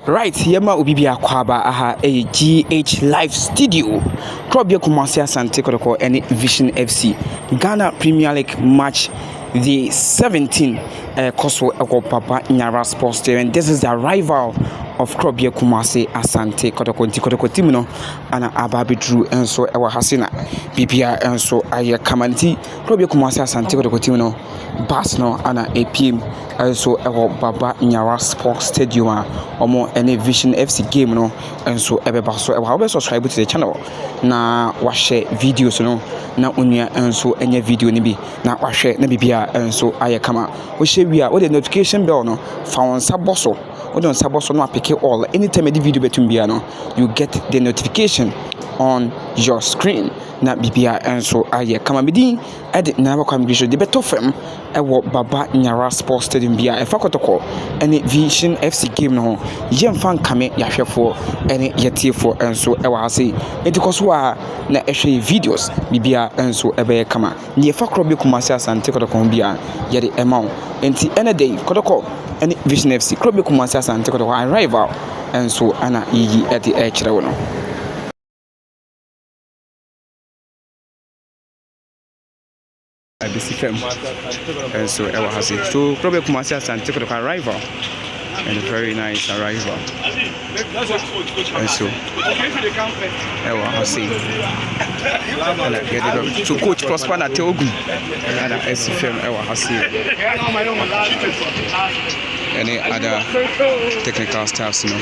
Right, yema ubibia kwaba aha a GH Live Studio. Krobia Kumasi Asante Kotoko and Vision FC. Ghana Premier League match the 17 Koso Eko Papa Nyara Sports Day, and this is the arrival of Krobia Kumasi Asante Kotoko Timino and Ababi Drew and so Ewa Hasina BPR and so Aya Kamanti Krobia Kumasi Asante Kotoko Timino Basno and APM also Ewa Baba Nyara Sports Stadium or any Vision FC game no and so Ebe so Ewa subscribe to the channel na washe videos no na unia and so any video ni bi na washe na bibia and so Aya Kama we share we are the notification bell no found saboso on Saboso no pick all anytime the video between biano you get the notification on your screen na bibia and so aye kama bidin edit na ba the better fam ewo Baba Nyara Sports Stadium bia e fa Kotoko any Vision FC game no yem fan kame yahwefo any yetiefo and so ewa ase entikoso a na ehwe videos bibia and so ebe kama ne fa krobe Kumasi Asante Kotoko bia ye de emaw enti ene day Kotoko any Vision FC krobe Kumasi Asante Kotoko arrival and so ana yi at the edge no IBC and so Ewa has it. So probably Kumasi Asante Kotoko arrival and a very nice arrival. And so Ewa has it. So Coach Prosper na Teogu and SFM Ewa has it. Any other technical staffs, you know,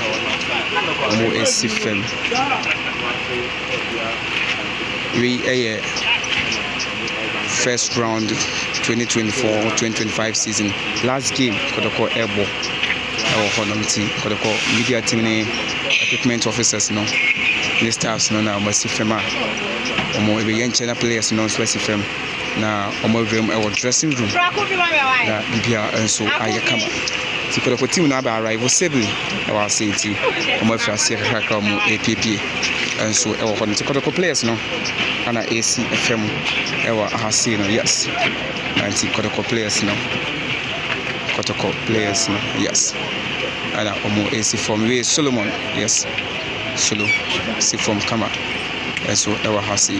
more SFM. We first round 2024-2025 season last game Kotoko Ebo our team Kotoko media team equipment officers no the staffs no na Masifema omo ebe yenchena players no Masifem na omo room our dressing room na bibia enso ayekama ti Kotoko team na ba arrive safely our city omo afia kakra omo APP enso our Kotoko players no ana AC FM ewa ahasi no yes anti Kotoko players no yes ana omo AC from we Solomon yes solo see from Kama so ewa hasi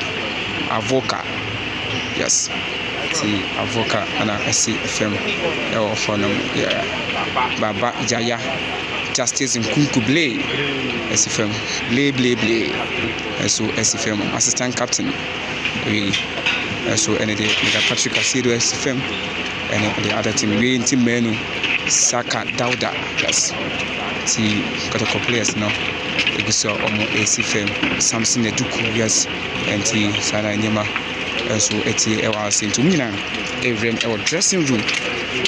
avoka yes see avoka ana AC FM ewa honum yeah Baba Jaya Justice in Kunkuble SFM Blay so SFM assistant captain we so any day Patrick Asido SFM and the other team we team menu Saka Dauda yes see Kotoko players no Eguso omo SFM Samson Eduku yes and the Sana Nyema so eti ewa sinto mina every our dressing room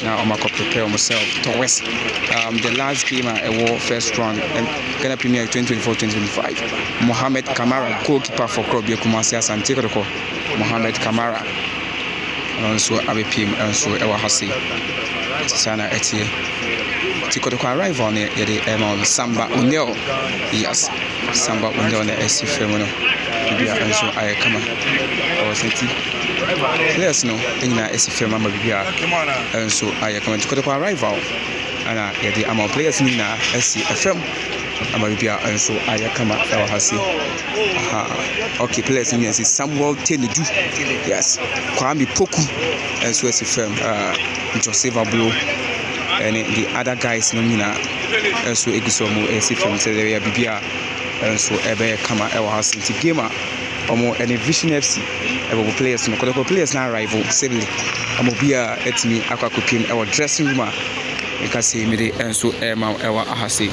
now I'm going to prepare myself towards the last game at first round Ghana Premier 2024-2025. Mohamed Kamara, goalkeeper for Krobia Kumasi Asante Kotoko. Mohamed Kamara, and also ABPM, and so Ewa Hasi. Sana Etie. Kotoko arrive on the Samba Unel. Yes, Samba Unel on the SC Femono. And so I come or Senti. Let's know in the SC Mama Bibia. And so I come to Kotoko arrival. And the amount players in SC FM. Amabibia and so I come at our Hasi. Okay, players in yes, Samuel Tenedu. Yes, Kwame Poku and so SFM. Joseph Ablo. And the other guys no mina so egusomo SFM Teleria Bibia and so ebe kama ewa house into gamer omo any Vision FC ebe players no Kotoko players na rival sibly omo bia etimi akakopim ewa dressing room e ka say me de and so ema ewa ahase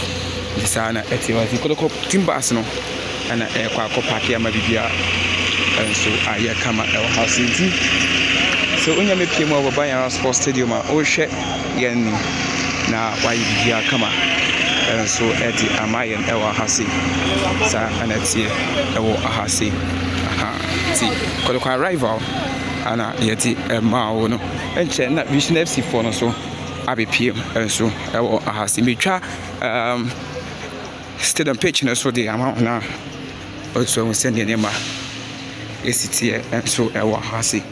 disana etiwa Kotoko timbas no ana kwa akopake ama bibia and so aye kama ewa house into so onya me pie mo Baba Nyara Sports Stadium a o hwe yen na why bibia kama and so eti amayen ewa hasi sa anatie ewo ahasi ti Kotoko arrival ana yeti emawo no enche na Vision FC for no so ABPM and so ewo ahasi metwa stadium pitch no so the amount na also we send the name ACT and so ewo ahasi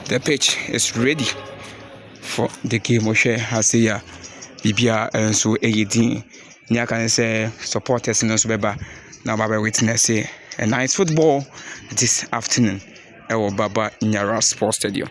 the pitch is ready for the game. Oshe Hasia bibia nso din nya kan say supporters no nso beba na baba witness a nice football this afternoon. Baba Nyara Sports Stadium.